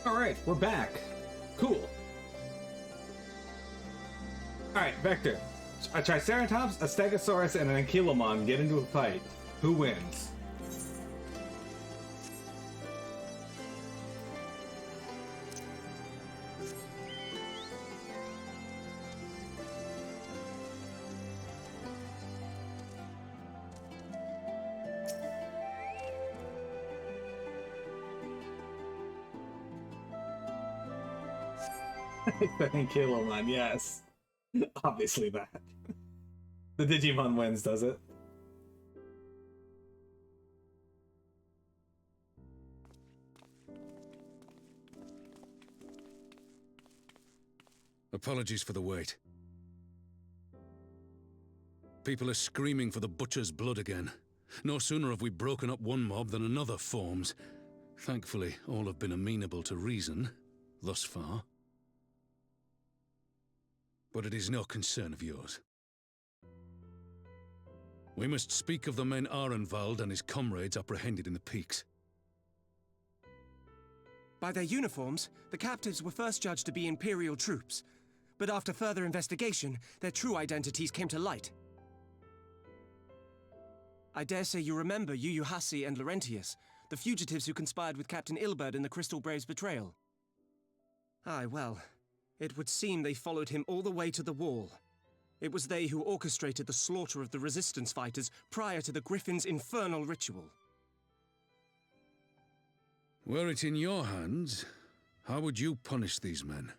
Alright, we're back. Cool. Alright, Vector. A Triceratops, a Stegosaurus, and an Ankylomon get into a fight. Who wins? The Ankylomon, yes. Obviously that. The Digimon wins, does it? Apologies for the wait. People are screaming for the butcher's blood again. No sooner have we broken up one mob than another forms. Thankfully, all have been amenable to reason, thus far. But it is no concern of yours. We must speak of the men Arenvald and his comrades apprehended in the peaks. By their uniforms, the captives were first judged to be Imperial troops. But after further investigation, their true identities came to light. I dare say you remember Yuyuhasi and Laurentius, the fugitives who conspired with Captain Ilberd in the Crystal Brave's betrayal. Aye, well, it would seem they followed him all the way to the wall. It was they who orchestrated the slaughter of the resistance fighters prior to the Griffin's infernal ritual. Were it in your hands, how would you punish these men?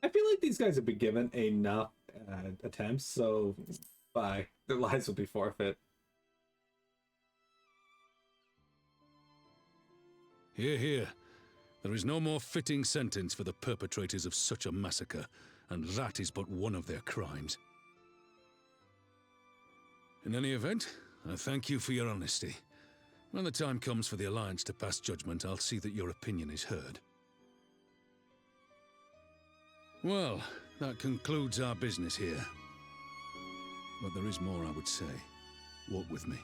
I feel like these guys have been given enough attempts, so bye. Their lives will be forfeit. Hear, hear. There is no more fitting sentence for the perpetrators of such a massacre, and that is but one of their crimes. In any event, I thank you for your honesty. When the time comes for the Alliance to pass judgment, I'll see that your opinion is heard. Well, that concludes our business here. But there is more I would say. Walk with me.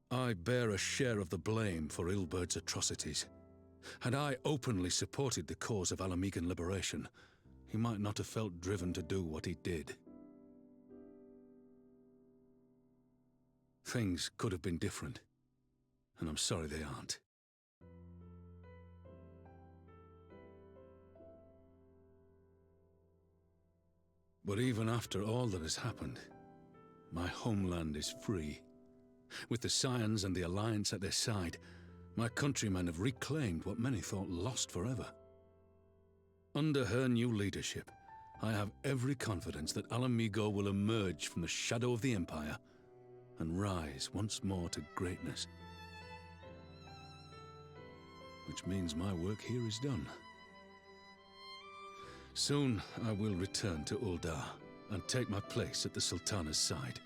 I bear a share of the blame for Ilberd's atrocities. Had I openly supported the cause of Ala Mhigo liberation, he might not have felt driven to do what he did. Things could have been different, and I'm sorry they aren't. But even after all that has happened, my homeland is free. With the Scions and the Alliance at their side, my countrymen have reclaimed what many thought lost forever. Under her new leadership, I have every confidence that Ala Mhigo will emerge from the shadow of the Empire and rise once more to greatness. Which means my work here is done. Soon I will return to Uldar and take my place at the Sultana's side.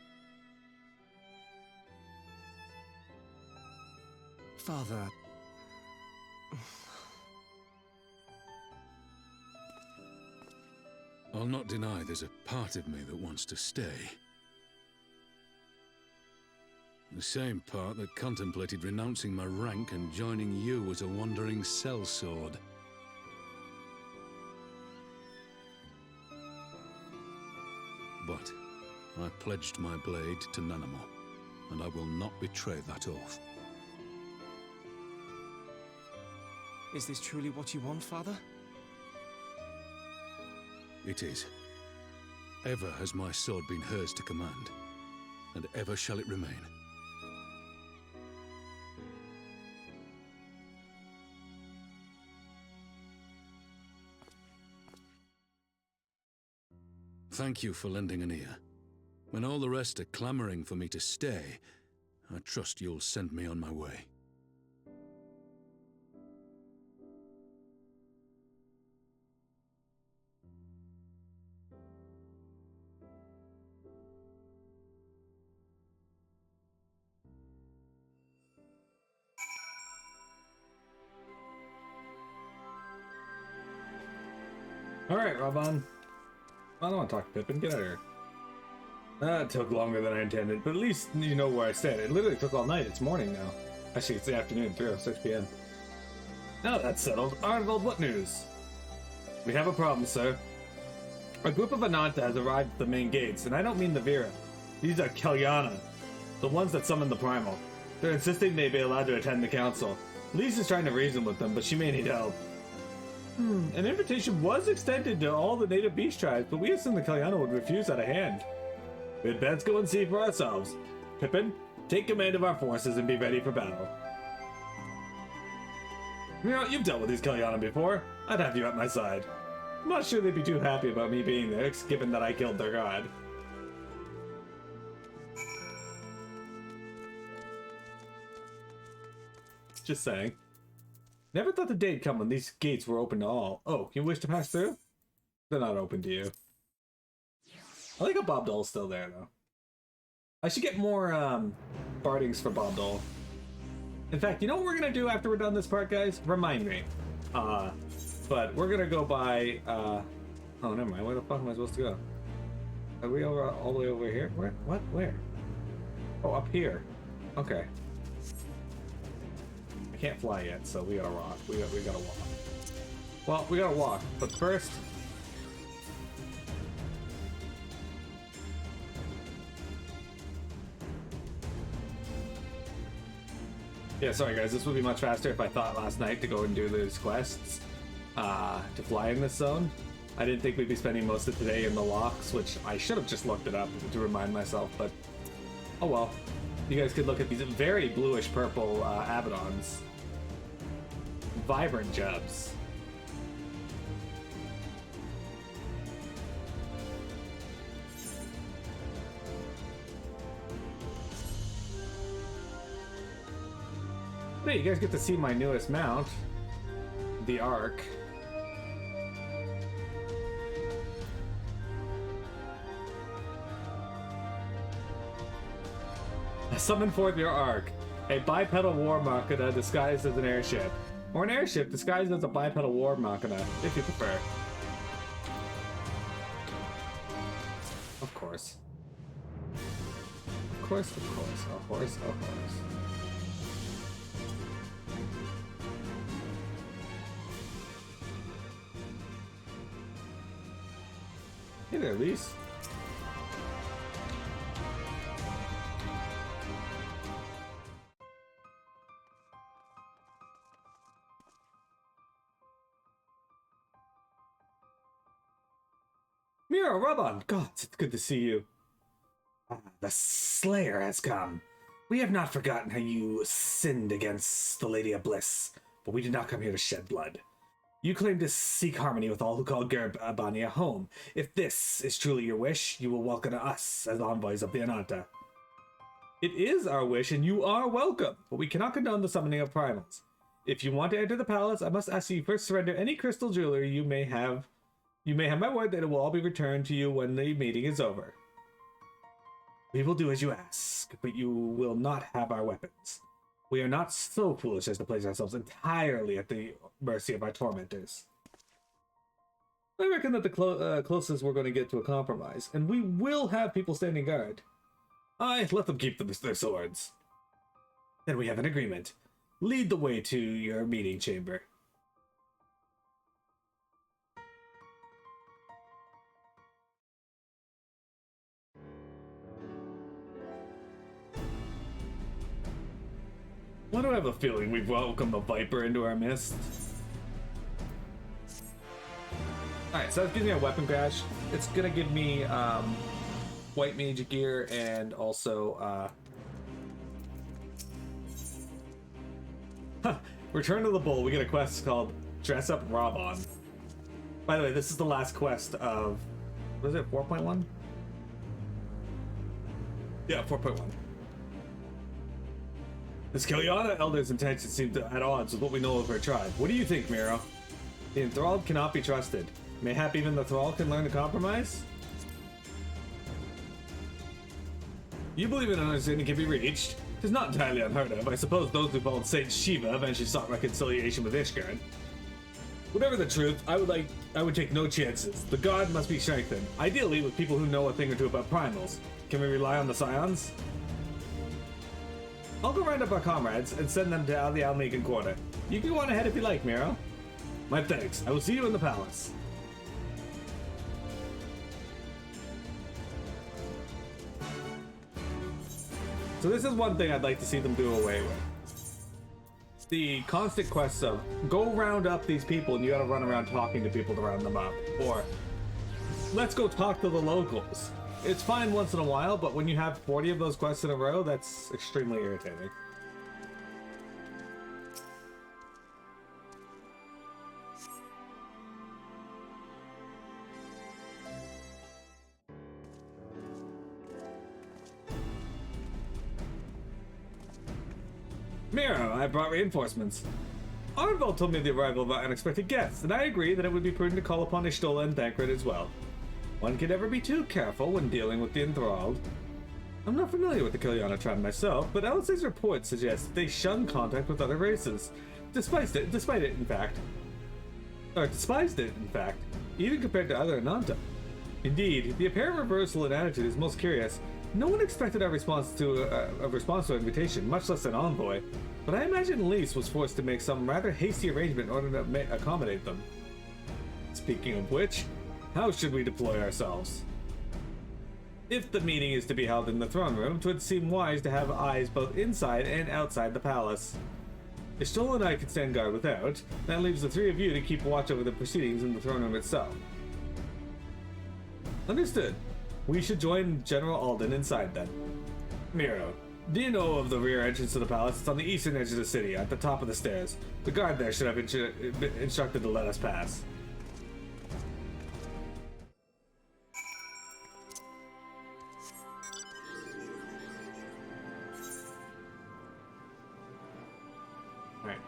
Father... I'll not deny there's a part of me that wants to stay. The same part that contemplated renouncing my rank and joining you as a wandering sellsword. But I pledged my blade to Nanamo, and I will not betray that oath. Is this truly what you want, Father? It is. Ever has my sword been hers to command, and ever shall it remain. Thank you for lending an ear. When all the rest are clamoring for me to stay, I trust you'll send me on my way. Alright, Raban. I don't want to talk to Pippin. Get out of here. It took longer than I intended, but at least you know where I stand. It literally took all night. It's morning now. Actually, it's the afternoon, 3:06 p.m. Now that's settled. Arnold, what news? We have a problem, sir. A group of Ananta has arrived at the main gates, and I don't mean the Vera. These are Kalyana, the ones that summoned the Primal. They're insisting they be allowed to attend the council. Lyse is trying to reason with them, but she may need help. An invitation was extended to all the native beast tribes, but we assumed the Kalyana would refuse out of hand. We'd best go and see for ourselves. Pippin, take command of our forces and be ready for battle. You know, you've dealt with these Kalyana before. I'd have you at my side. I'm not sure they'd be too happy about me being there, given that I killed their god. Just saying. Never thought the day'd come when these gates were open to all. Oh, you wish to pass through? They're not open to you. I like how Bob Dole's still there, though. I should get more, bardings for Bob Dole. In fact, you know what we're gonna do after we're done this part, guys? Remind me. But we're gonna go by, oh, never mind. Where the fuck am I supposed to go? Are we over, all the way over here? Where? What? Where? Oh, up here. Okay. I can't fly yet, so we gotta rock. We gotta walk. Well, we gotta walk, but first... Yeah, sorry guys, this would be much faster if I thought last night to go and do those quests to fly in this zone. I didn't think we'd be spending most of today in the locks, which I should have just looked it up to remind myself, but oh well. You guys could look at these very bluish purple Abaddons. Vibrant Jubs. Hey, you guys get to see my newest mount, the Ark. Summon forth your Ark, a bipedal war machina disguised as an airship, or an airship disguised as a bipedal war machina, if you prefer. Of course. Of course, of course, of course, of course. Hey there, Lyse. Mira, Raban! God, it's good to see you. The Slayer has come. We have not forgotten how you sinned against the Lady of Bliss, but we did not come here to shed blood. You claim to seek harmony with all who call Gerbani a home. If this is truly your wish, you will welcome us as envoys of the Ananta. It is our wish, and you are welcome, but we cannot condone the summoning of primals. If you want to enter the palace, I must ask you first surrender any crystal jewelry you may have. You may have my word that it will all be returned to you when the meeting is over. We will do as you ask, but you will not have our weapons. We are not so foolish as to place ourselves entirely at the mercy of our tormentors. I reckon that the closest we're going to get to a compromise, and we will have people standing guard. Aye, let them keep their swords. Then we have an agreement. Lead the way to your meeting chamber. Why do I have a feeling we've welcomed the Viper into our midst? Alright, so that gives me a weapon crash. It's gonna give me white mage gear and also Return to the Bull. We get a quest called Dress Up Raban. By the way, this is the last quest of, what is it, 4.1? Yeah, 4.1. This Kalyana Elder's intentions seem at odds with what we know of her tribe. What do you think, Miro? The enthralled cannot be trusted. Mayhap even the thrall can learn to compromise? You believe an understanding can be reached? It is not entirely unheard of. I suppose those who followed Saint Shiva eventually sought reconciliation with Ishgard. Whatever the truth, I would take no chances. The god must be strengthened, ideally with people who know a thing or two about primals. Can we rely on the scions? I'll go round up our comrades and send them to the Ala Mhigo quarter. You can go on ahead if you like, Miro. My thanks. I will see you in the palace. So this is one thing I'd like to see them do away with. The constant quests of go round up these people and you gotta run around talking to people to round them up. Or let's go talk to the locals. It's fine once in a while, but when you have 40 of those quests in a row, that's extremely irritating. Miro, I brought reinforcements. Arnvald told me of the arrival of our unexpected guests, and I agree that it would be prudent to call upon Ishtola and Thancred as well. One can never be too careful when dealing with the enthralled. I'm not familiar with the Kilyanatron myself, but Alice's report suggests that they shun contact with other races. Despised it, in fact, even compared to other Ananta. Indeed, the apparent reversal in attitude is most curious. No one expected our response to our invitation, much less an envoy, but I imagine Lyse was forced to make some rather hasty arrangement in order to accommodate them. Speaking of which, how should we deploy ourselves? If the meeting is to be held in the throne room, 'twould seem wise to have eyes both inside and outside the palace. If Stoll and I can stand guard without, that leaves the three of you to keep watch over the proceedings in the throne room itself. Understood. We should join General Alden inside then. Miro, do you know of the rear entrance to the palace? It's on the eastern edge of the city, at the top of the stairs. The guard there should have been instructed to let us pass. Alright.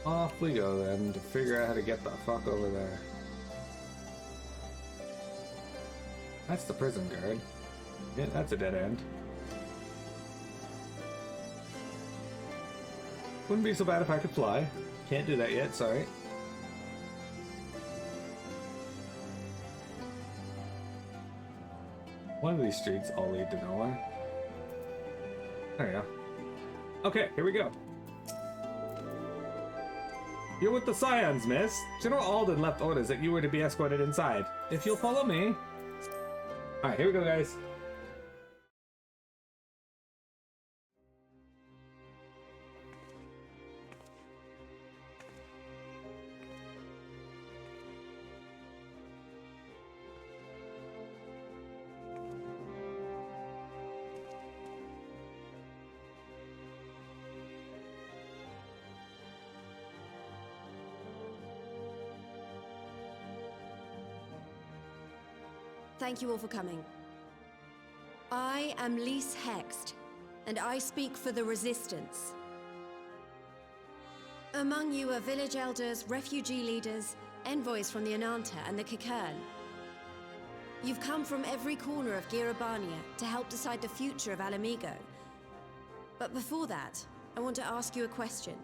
Off we go then to figure out how to get the fuck over there. That's the prison guard. Yeah, that's a dead end. Wouldn't be so bad if I could fly. Can't do that yet, sorry. One of these streets all lead to nowhere. There we go. Okay, here we go. You're with the Scions, miss. General Alden left orders that you were to be escorted inside. If you'll follow me. Alright, here we go, guys. Thank you all for coming. I am Lyse Hext, and I speak for the Resistance. Among you are village elders, refugee leaders, envoys from the Ananta and the Kikern. You've come from every corner of Girabania to help decide the future of Ala Mhigo. But before that, I want to ask you a question.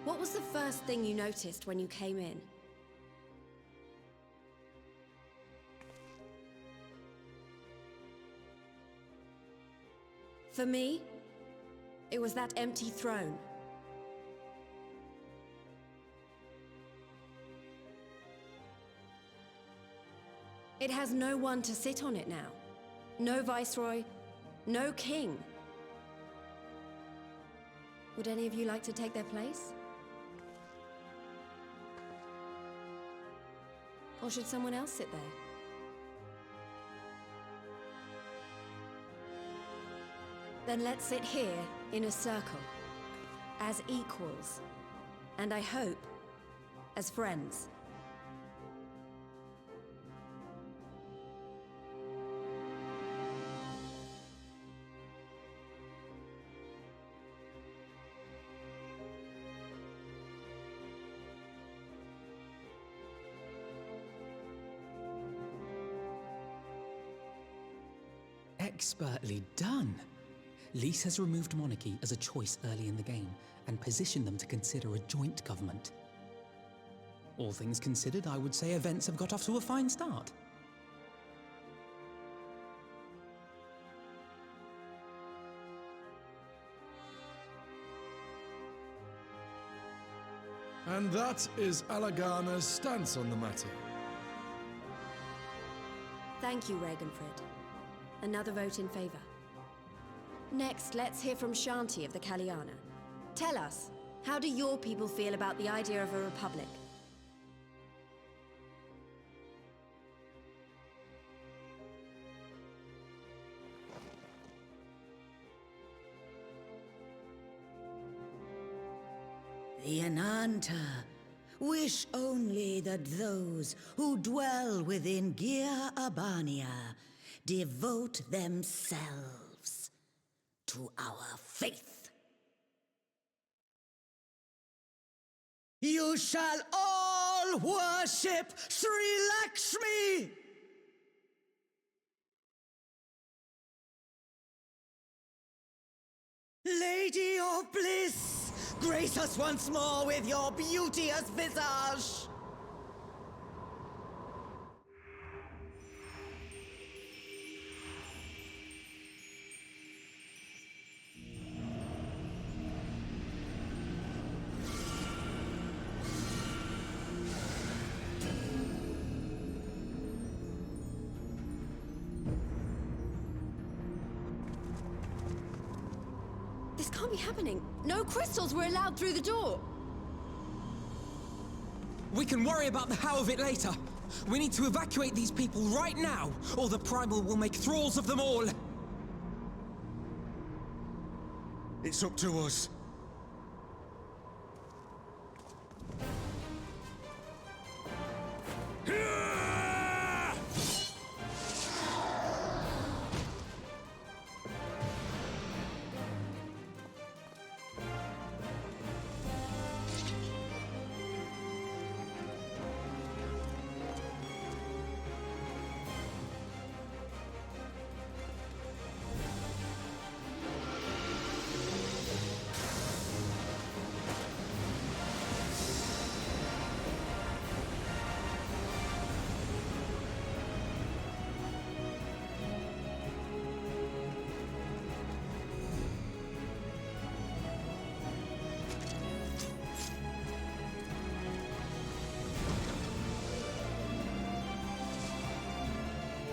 What was the first thing you noticed when you came in? For me, it was that empty throne. It has no one to sit on it now. No viceroy, no king. Would any of you like to take their place? Or should someone else sit there? Then let's sit here in a circle, as equals, and I hope, as friends. Expertly done. Lyse has removed monarchy as a choice early in the game and positioned them to consider a joint government. All things considered, I would say events have got off to a fine start. And that is Alagana's stance on the matter. Thank you, Ragenfrid. Another vote in favor. Next, let's hear from Shanti of the Kalyana. Tell us, how do your people feel about the idea of a republic? The Ananta wish only that those who dwell within Gir Abania devote themselves to our faith. You shall all worship Sri Lakshmi! Lady of Bliss, grace us once more with your beauteous visage! This can't be happening. No crystals were allowed through the door. We can worry about the how of it later. We need to evacuate these people right now, or the Primal will make thralls of them all. It's up to us.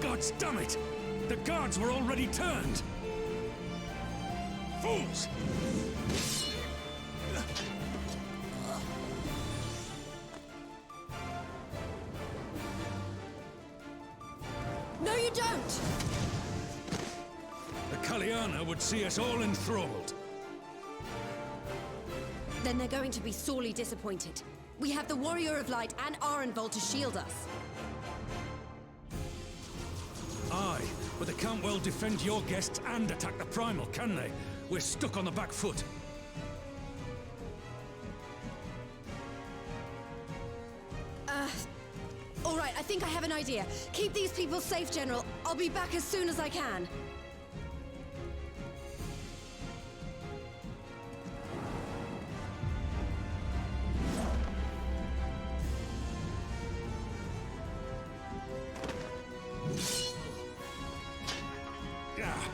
Gods damn it! The guards were already turned! Fools! No, you don't! The Kalyana would see us all enthralled. Then they're going to be sorely disappointed. We have the Warrior of Light and Arenvald to shield us. Aye, but they can't well defend your guests and attack the Primal, can they? We're stuck on the back foot. All right, I think I have an idea. Keep these people safe, General. I'll be back as soon as I can. Ah,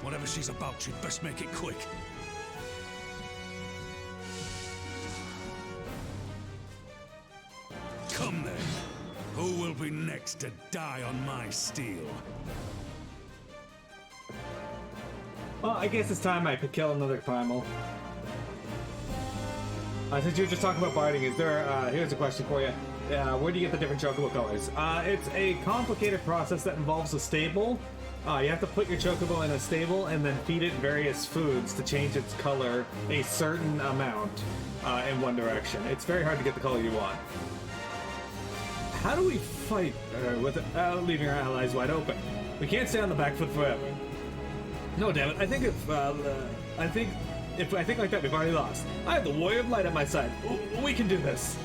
whatever she's about, she'd best make it quick. Come then. Who will be next to die on my steel? Well, I guess it's time I could kill another primal. Since you were just talking about barding, is there, here's a question for you. Where do you get the different chocobo colors? It's a complicated process that involves a stable. You have to put your chocobo in a stable and then feed it various foods to change its color a certain amount in one direction. It's very hard to get the color you want. How do we fight with leaving our allies wide open? We can't stay on the back foot forever. No, damn it. I think if I think like that, we've already lost. I have the Warrior of Light on my side. We can do this.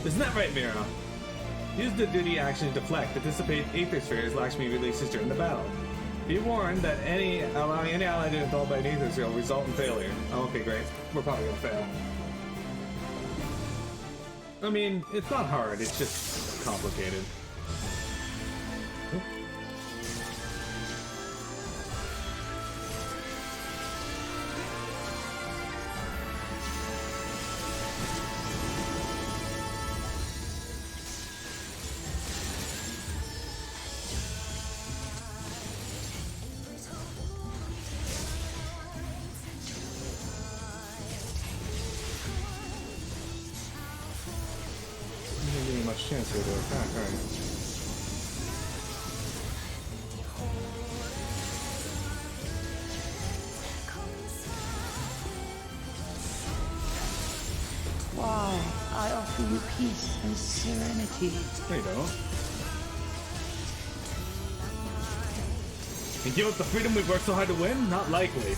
Isn't that right, Mira? Use the duty action to deflect to dissipate Aether Spheres Lakshmi releases during the battle. Be warned that allowing any ally to install by neithers will result in failure. Oh, okay, great. We're probably gonna fail. I mean, it's not hard, it's just complicated. Oop. Not giving much chance here to attack, alright. Why, I offer you peace and serenity. There you go. And give up the freedom we've worked so hard to win? Not likely.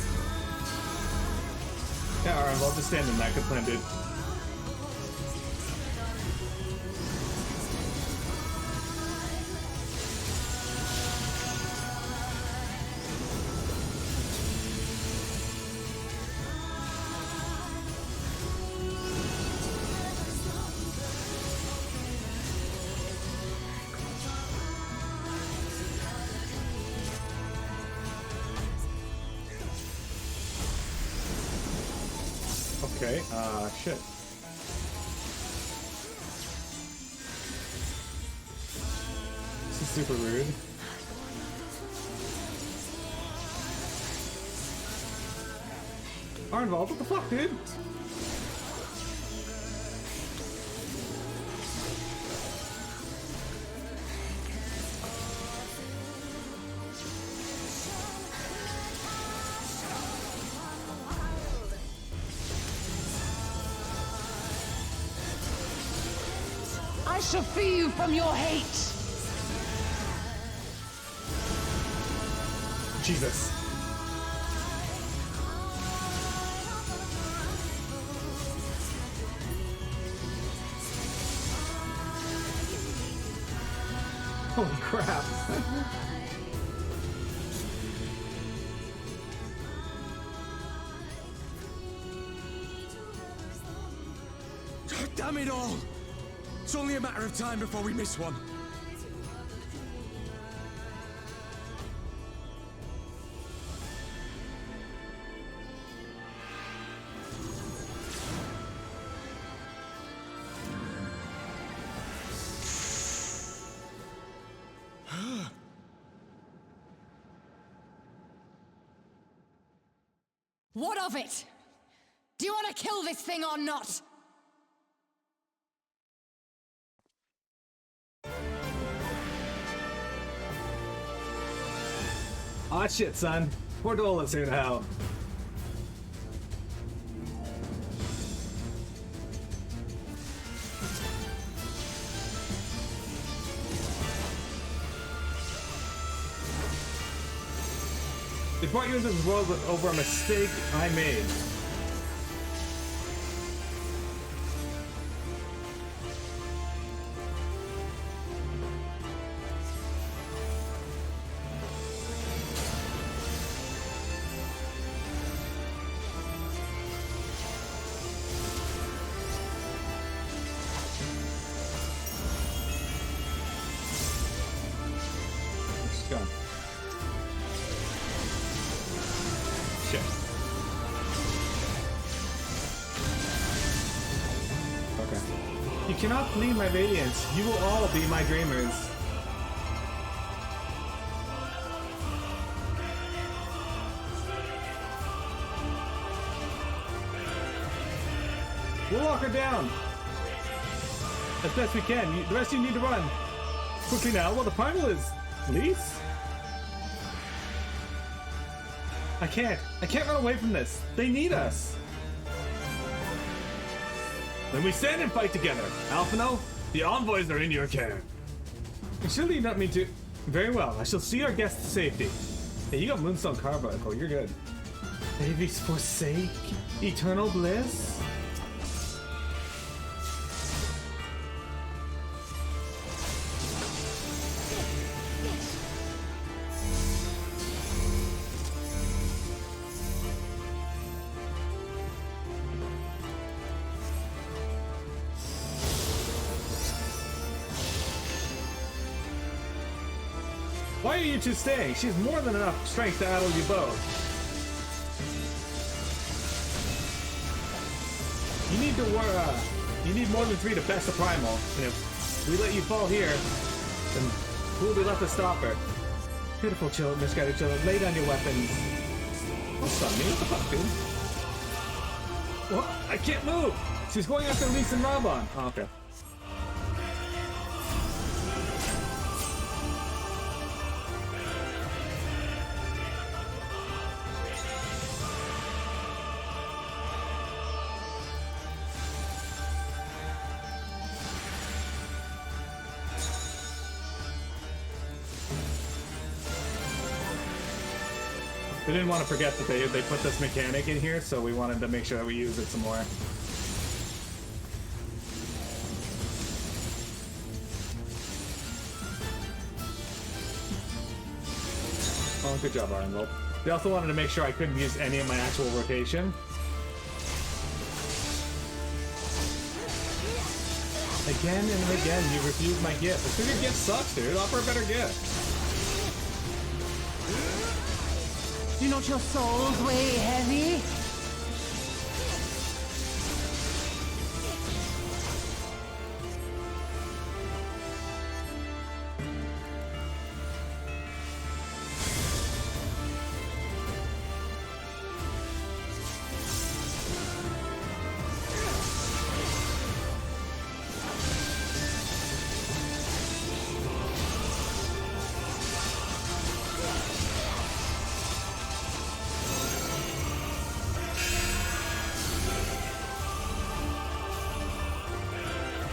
Yeah, alright, well, I'll just stand in that. Good plan, dude. Okay, shit. This is super rude. Arnvald, what the fuck, dude? I shall free you from your hate. Jesus. Holy crap. Damn it all! It's only a matter of time before we miss one. What of it? Do you want to kill this thing or not? Aw shit, son. Poor Dola's here now. They brought you into this world over a mistake I made. It's gone. Shit. Okay. You cannot flee my radiance. You will all be my dreamers. We'll walk her down. As best we can. The rest of you need to run. Quickly now. Well, the final is Lyse? I can't run away from this. They need us. Then we stand and fight together. Alphino, the envoys are in your care. Surely you not me to... Very well. I shall see our guests to safety. Hey, you got Moonstone Carbuncle. You're good. Babies forsake eternal bliss? are you two staying? She has more than enough strength to battle you both. You need to you need more than 3 to best the primal. And if we let you fall here, then who will be left to stop her? Pitiful children, misguided children, lay down your weapons. What's on me? What the fuck, dude? What? I can't move! She's going after Lyse and Rabon. Oh, okay. We didn't want to forget that they put this mechanic in here, so we wanted to make sure that we use it some more. Oh, good job, Arnold. We also wanted to make sure I couldn't use any of my actual rotation. Again and again, you refuse my gift. Because your gift sucks, dude. Offer a better gift. Do not your souls weigh heavy?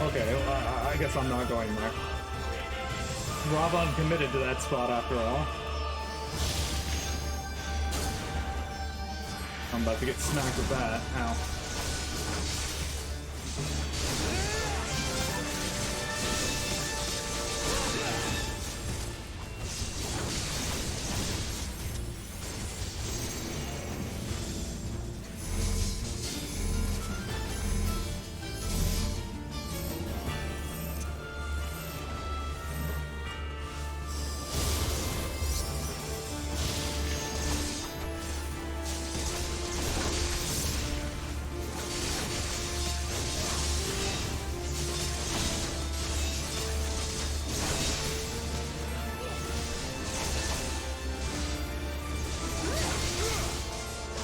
Okay, I guess I'm not going there. Rabon committed to that spot after all. I'm about to get smacked with that. Ow.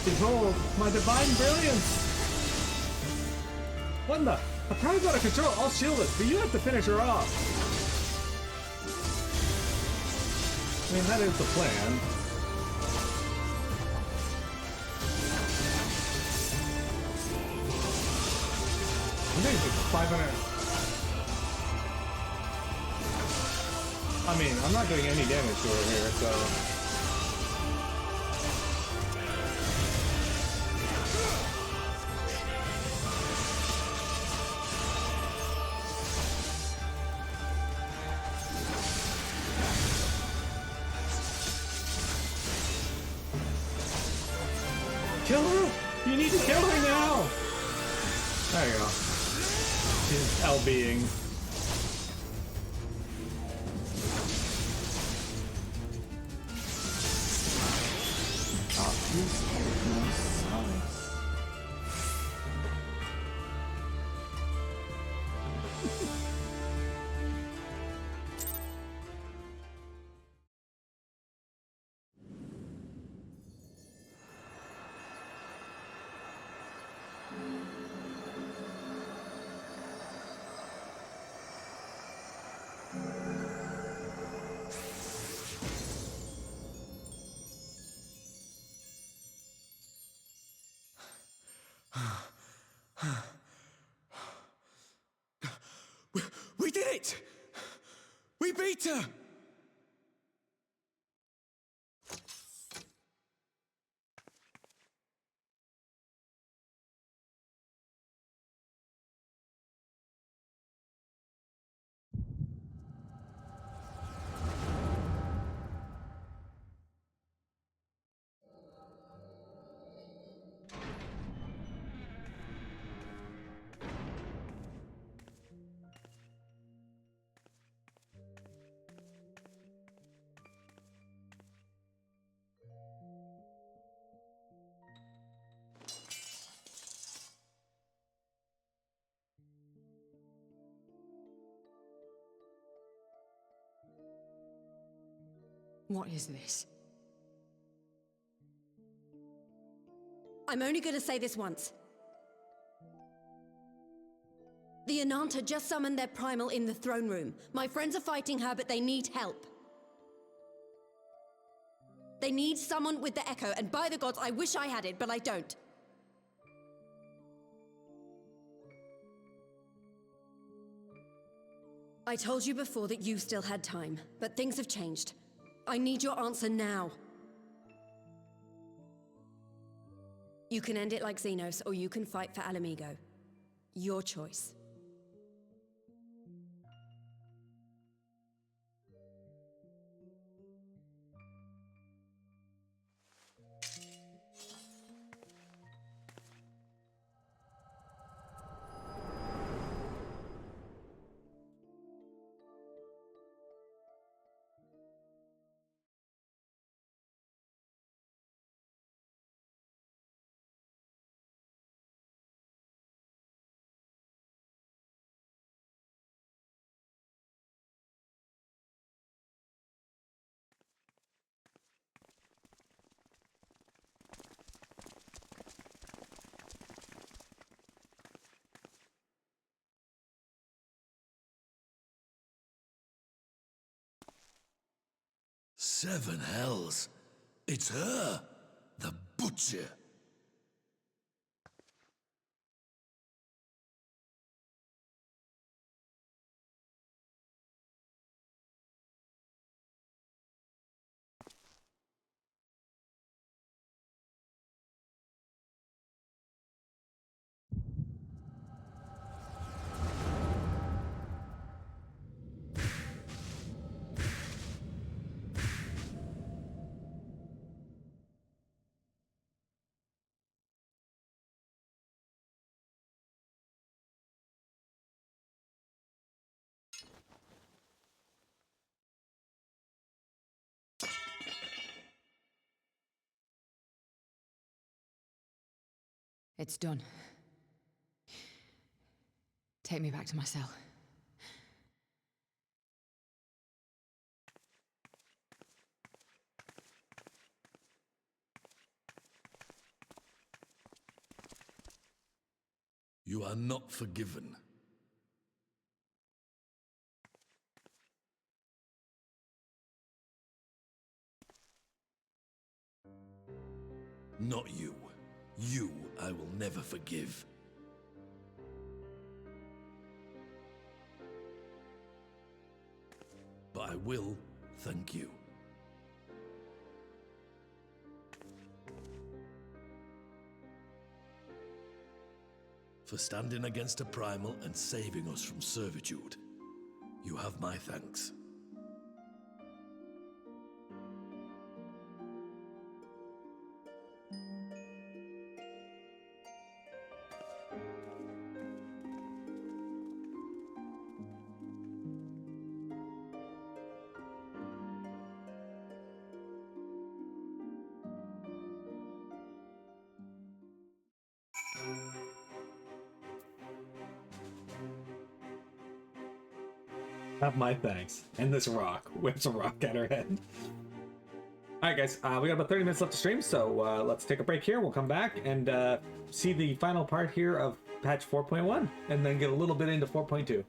Behold, my divine brilliance! What in the? The crowd's out of control, I'll shield it, but you have to finish her off. I mean, that is the plan. I think it's 500. I mean, I'm not doing any damage to her here, so... Kill her! You need to kill her now! There you go. She's LBing. Darkness has no solace. We did it! We beat her! What is this? I'm only gonna say this once. The Ananta just summoned their primal in the throne room. My friends are fighting her, but they need help. They need someone with the Echo, and by the gods, I wish I had it, but I don't. I told you before that you still had time, but things have changed. I need your answer now. You can end it like Xenos, or you can fight for Ala Mhigo. Your choice. Seven hells. It's her, the Butcher. It's done. Take me back to my cell. You are not forgiven. Not you. You I will never forgive. But I will thank you. For standing against a primal and saving us from servitude. You have my thanks. Have my thanks. And this rock. Whips a rock at her head. Alright guys, we got about 30 minutes left to stream, so let's take a break here. We'll come back and see the final part here of patch 4.1, and then get a little bit into 4.2.